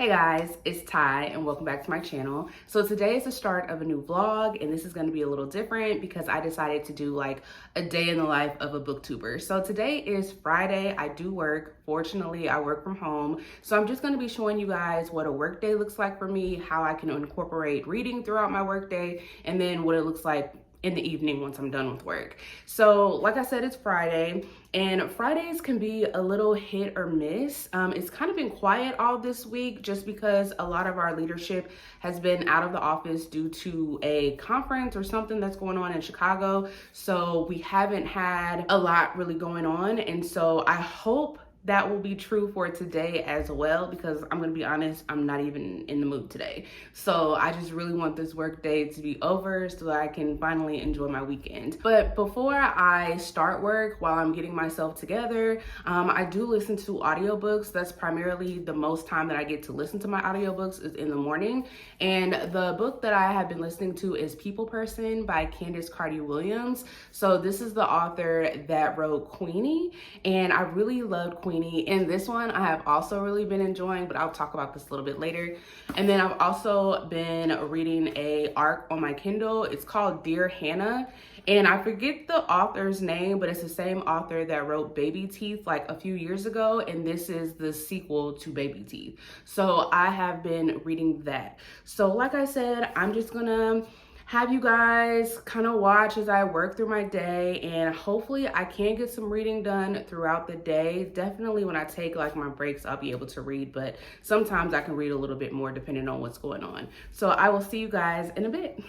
Hey guys, it's Ty and welcome back to my channel. So today is the start of a new vlog and this is going to be a little different because I decided to do like a day in the life of a booktuber. So today is Friday. I do work. Fortunately, I work from home. So I'm just going to be showing you guys what a work day looks like for me, how I can incorporate reading throughout my work day, and then what it looks like in the evening once I'm done with work. So like I said, it's Friday and Fridays can be a little hit or miss. It's kind of been quiet all this week just because a lot of our leadership has been out of the office due to a conference or something that's going on in Chicago. So we haven't had a lot really going on. And so I hope that will be true for today as well, because I'm gonna be honest, I'm not even in the mood today. So I just really want this work day to be over so that I can finally enjoy my weekend. But before I start work, while I'm getting myself together, I do listen to audiobooks. That's primarily the most time that I get to listen to my audiobooks is in the morning. And the book that I have been listening to is People Person by Candace Carty Williams. So this is the author that wrote Queenie, and I really loved Queenie. And this one I have also really been enjoying, but I'll talk about this a little bit later. And then I've also been reading a arc on my Kindle. It's called Dear Hannah. And I forget the author's name, but it's the same author that wrote Baby Teeth like a few years ago. And this is the sequel to Baby Teeth. So I have been reading that. So like I said, I'm just gonna have you guys kind of watch as I work through my day, and hopefully I can get some reading done throughout the day. Definitely when I take like my breaks, I'll be able to read, but sometimes I can read a little bit more depending on what's going on. So I will see you guys in a bit.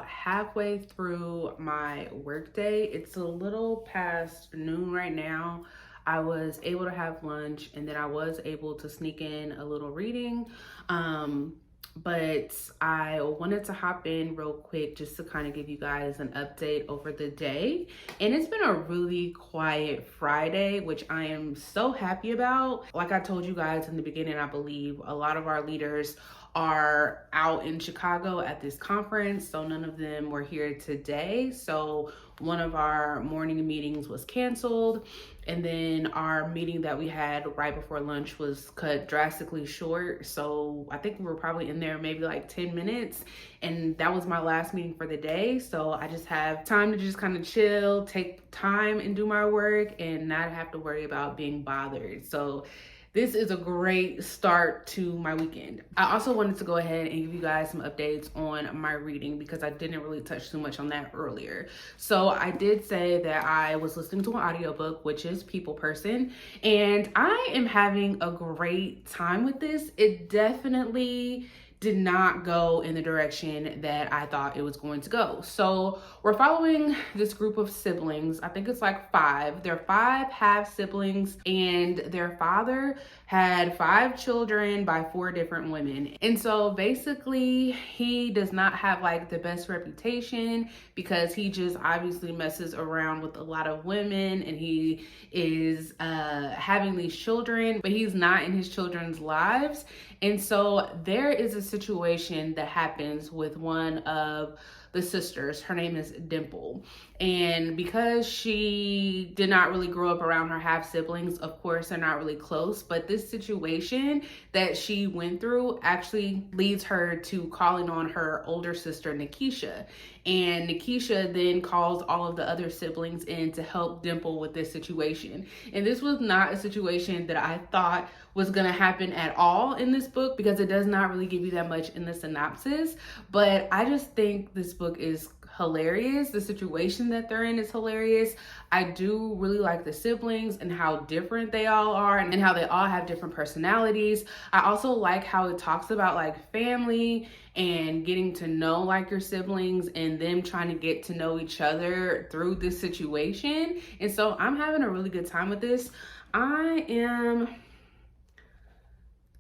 Halfway through my workday. It's a little past noon right now. I was able to have lunch and then I was able to sneak in a little reading. But I wanted to hop in real quick just to kind of give you guys an update over the day. And it's been a really quiet Friday, which I am so happy about. Like I told you guys in the beginning, I believe a lot of our leaders are out in Chicago at this conference, so none of them were here today. So one of our morning meetings was canceled, and then our meeting that we had right before lunch was cut drastically short. So I think we were probably in there maybe like 10 minutes, and that was my last meeting for the day. So I just have time to just kind of chill, take time and do my work and not have to worry about being bothered. So this is a great start to my weekend. I also wanted to go ahead and give you guys some updates on my reading because I didn't really touch too much on that earlier. So I did say that I was listening to an audiobook, which is People Person, and I am having a great time with this. It definitely did not go in the direction that I thought it was going to go. So we're following this group of siblings. I think it's like 5. They're 5 half siblings, and their father had 5 children by 4 different women. And so basically he does not have like the best reputation because he just obviously messes around with a lot of women, and he is having these children, but he's not in his children's lives. And so there is a situation that happens with one of the sisters. Her name is Dimple. And because she did not really grow up around her half siblings, of course, they're not really close. But this situation that she went through actually leads her to calling on her older sister, Nikisha. And Nikisha then calls all of the other siblings in to help Dimple with this situation. And this was not a situation that I thought was going to happen at all in this book, because it does not really give you that much in the synopsis. But I just think this book is hilarious. The situation that they're in is hilarious. I do really like the siblings and how different they all are and how they all have different personalities. I also like how it talks about like family and getting to know like your siblings and them trying to get to know each other through this situation. And so I'm having a really good time with this. I am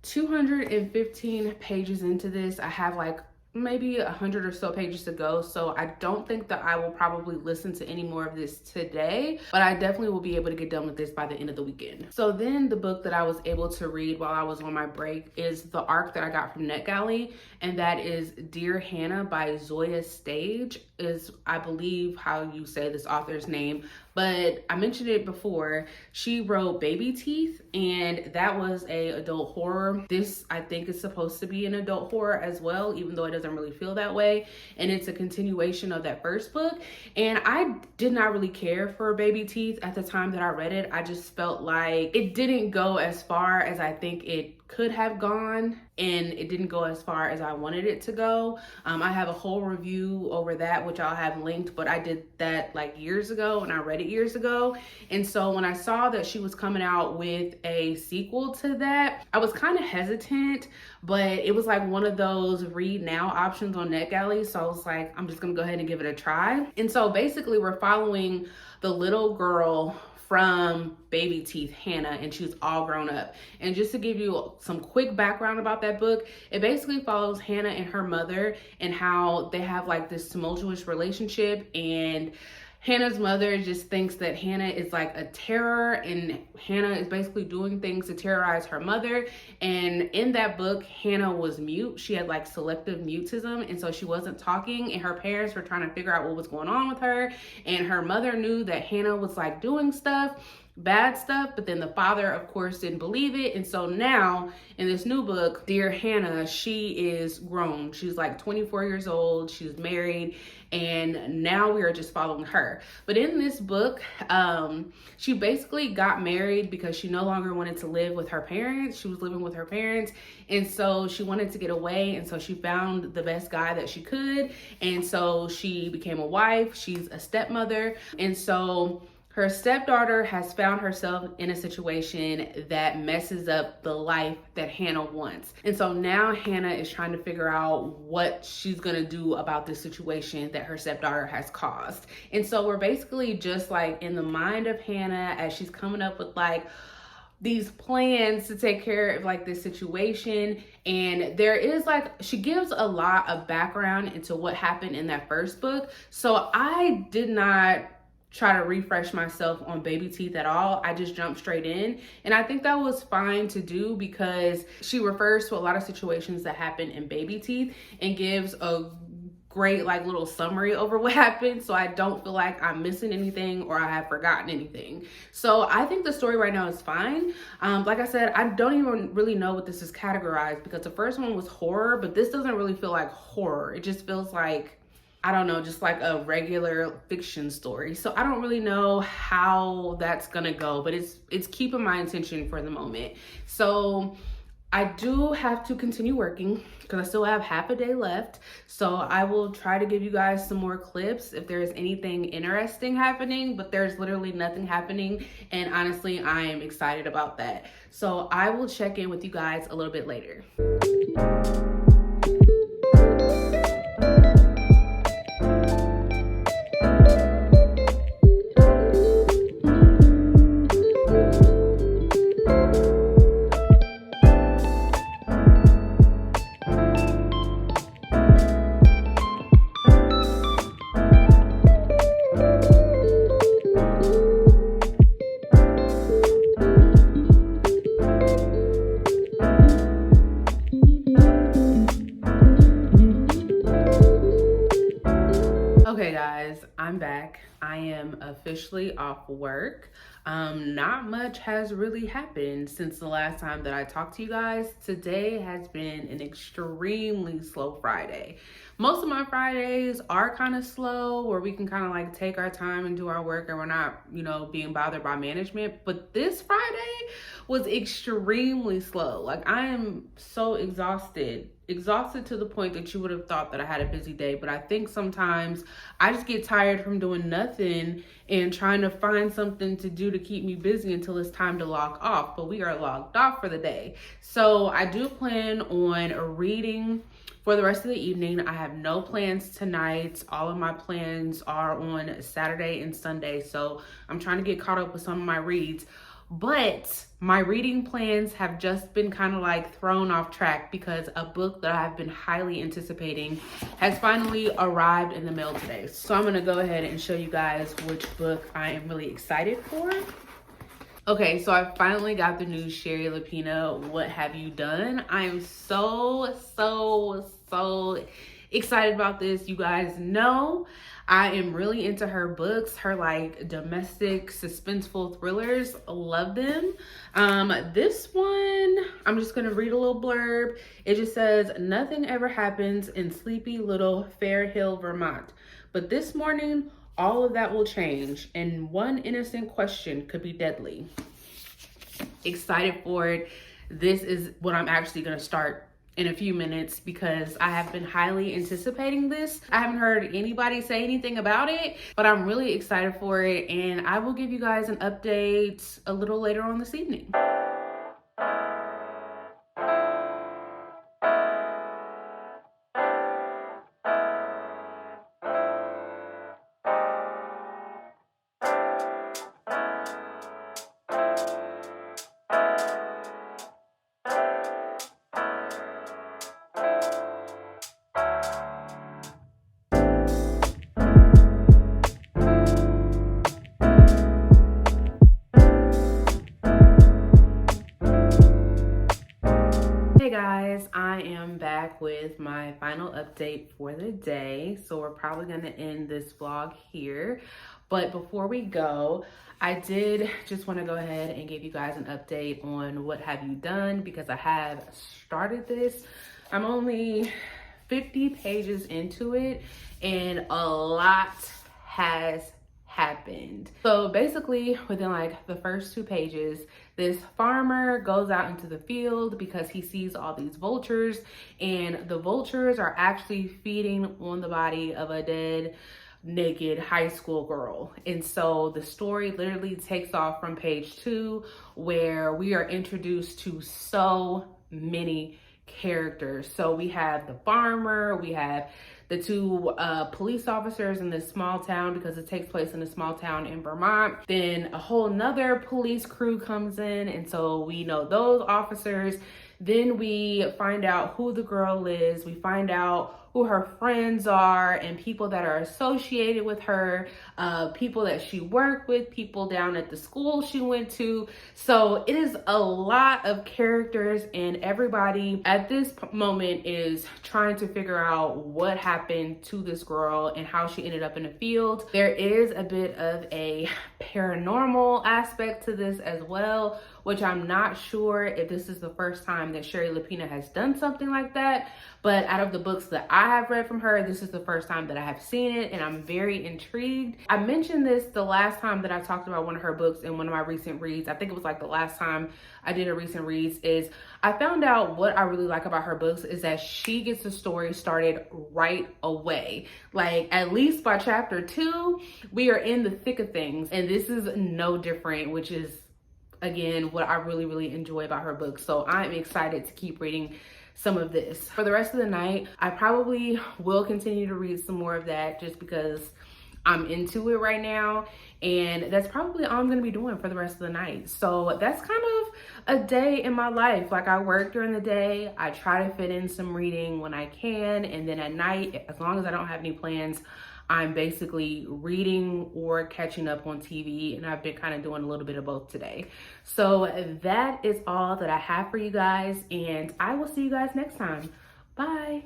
215 pages into this. I have like maybe 100 or so pages to go, so I don't think that I will probably listen to any more of this today, but I definitely will be able to get done with this by the end of the weekend. So then the book that I was able to read while I was on my break is the arc that I got from NetGalley, and that is Dear Hannah by Zoya Stage, is I believe how you say this author's name, but I mentioned it before. She wrote Baby Teeth, and that was a adult horror. This I think is supposed to be an adult horror as well, even though it doesn't really feel that way. And it's a continuation of that first book. And I did not really care for Baby Teeth at the time that I read it. I just felt like it didn't go as far as I think it could have gone, and it didn't go as far as I wanted it to go. I have a whole review over that, which I'll have linked, but I did that like years ago and I read it years ago. And so when I saw that she was coming out with a sequel to that, I was kind of hesitant, but it was like one of those read now options on NetGalley. So I was like, I'm just gonna go ahead and give it a try. And so basically we're following the little girl from Baby Teeth, Hannah, and she's all grown up. And just to give you some quick background about that book, it basically follows Hannah and her mother and how they have like this tumultuous relationship, and Hannah's mother just thinks that Hannah is like a terror, and Hannah is basically doing things to terrorize her mother. And in that book, Hannah was mute. She had like selective mutism, and so she wasn't talking, and her parents were trying to figure out what was going on with her. And her mother knew that Hannah was like doing stuff, bad stuff, but then the father of course didn't believe it. And so now in this new book, Dear Hannah, she is grown. She's like 24 years old, she's married, and now we are just following her. But in this book, she basically got married because she no longer wanted to live with her parents. She was living with her parents, and so she wanted to get away, and so she found the best guy that she could, and so she became a wife. She's a stepmother, and so her stepdaughter has found herself in a situation that messes up the life that Hannah wants. And so now Hannah is trying to figure out what she's gonna do about this situation that her stepdaughter has caused. And so we're basically just like in the mind of Hannah as she's coming up with like these plans to take care of like this situation. And there is like, she gives a lot of background into what happened in that first book. So I did not try to refresh myself on Baby Teeth at all. I just jumped straight in, and I think that was fine to do because she refers to a lot of situations that happen in Baby Teeth and gives a great like little summary over what happened, so I don't feel like I'm missing anything or I have forgotten anything. So I think the story right now is fine. Like I said, I don't even really know what this is categorized because the first one was horror, but this doesn't really feel like horror. It just feels like, I don't know, just like a regular fiction story. So I don't really know how that's gonna go, but it's keeping my attention for the moment. So I do have to continue working because I still have half a day left. So I will try to give you guys some more clips if there's anything interesting happening, but there's literally nothing happening. And honestly, I am excited about that. So I will check in with you guys a little bit later. am officially off work. Not much has really happened since the last time that I talked to you guys. Today has been an extremely slow Friday. Most of my Fridays are kind of slow, where we can kind of like take our time and do our work and we're not, being bothered by management. But this Friday was extremely slow. Like, I am so exhausted to the point that you would have thought that I had a busy day. But I think sometimes I just get tired from doing nothing and trying to find something to do to keep me busy until it's time to log off. But we are logged off for the day. So I do plan on reading for the rest of the evening. I have no plans tonight. All of my plans are on Saturday and Sunday. So I'm trying to get caught up with some of my reads. But my reading plans have just been kind of like thrown off track because a book that I've been highly anticipating has finally arrived in the mail today. So I'm gonna go ahead and show you guys which book I am really excited for. Okay, so I finally got the new Sherry Lapina, What Have You Done? I am so excited about this. You guys know I am really into her books, her like domestic suspenseful thrillers. Love them. This one, I'm just gonna read a little blurb. It just says, nothing ever happens in sleepy little Fair Hill, Vermont. But this morning, all of that will change, and one innocent question could be deadly. Excited for it. This is what I'm actually gonna start in a few minutes because I have been highly anticipating this. I haven't heard anybody say anything about it, but I'm really excited for it, and I will give you guys an update a little later on this evening. Hey guys, I am back with my final update for the day. So we're probably gonna end this vlog here. But before we go, I did just wanna go ahead and give you guys an update on What Have You Done, because I have started this. I'm only 50 pages into it and a lot has happened. So basically within like the first 2 pages, this farmer goes out into the field because he sees all these vultures, and the vultures are actually feeding on the body of a dead naked high school girl. And so the story literally takes off from page 2, where we are introduced to so many characters. So we have the farmer, we have the 2 police officers in this small town, because it takes place in a small town in Vermont. Then a whole nother police crew comes in, and so we know those officers. Then we find out who the girl is. We find out who her friends are and people that are associated with her, people that she worked with, people down at the school she went to. So it is a lot of characters, and everybody at this moment is trying to figure out what happened to this girl and how she ended up in the field. There is a bit of a paranormal aspect to this as well, which I'm not sure if this is the first time that Sherry Lapina has done something like that. But out of the books that I have read from her, this is the first time that I have seen it, and I'm very intrigued. I mentioned this the last time that I talked about one of her books in one of my recent reads. I think it was like the last time I did a recent reads. Is I found out what I really like about her books is that she gets the story started right away. Like, at least by chapter 2, we are in the thick of things, and this is no different, which is, again, what I really enjoy about her books. So I'm excited to keep reading some of this. For the rest of the night, I probably will continue to read some more of that just because I'm into it right now, and that's probably all I'm gonna be doing for the rest of the night. So that's kind of a day in my life. Like, I work during the day, I try to fit in some reading when I can, and then at night, as long as I don't have any plans, I'm basically reading or catching up on TV, and I've been kind of doing a little bit of both today. So that is all that I have for you guys, and I will see you guys next time. Bye.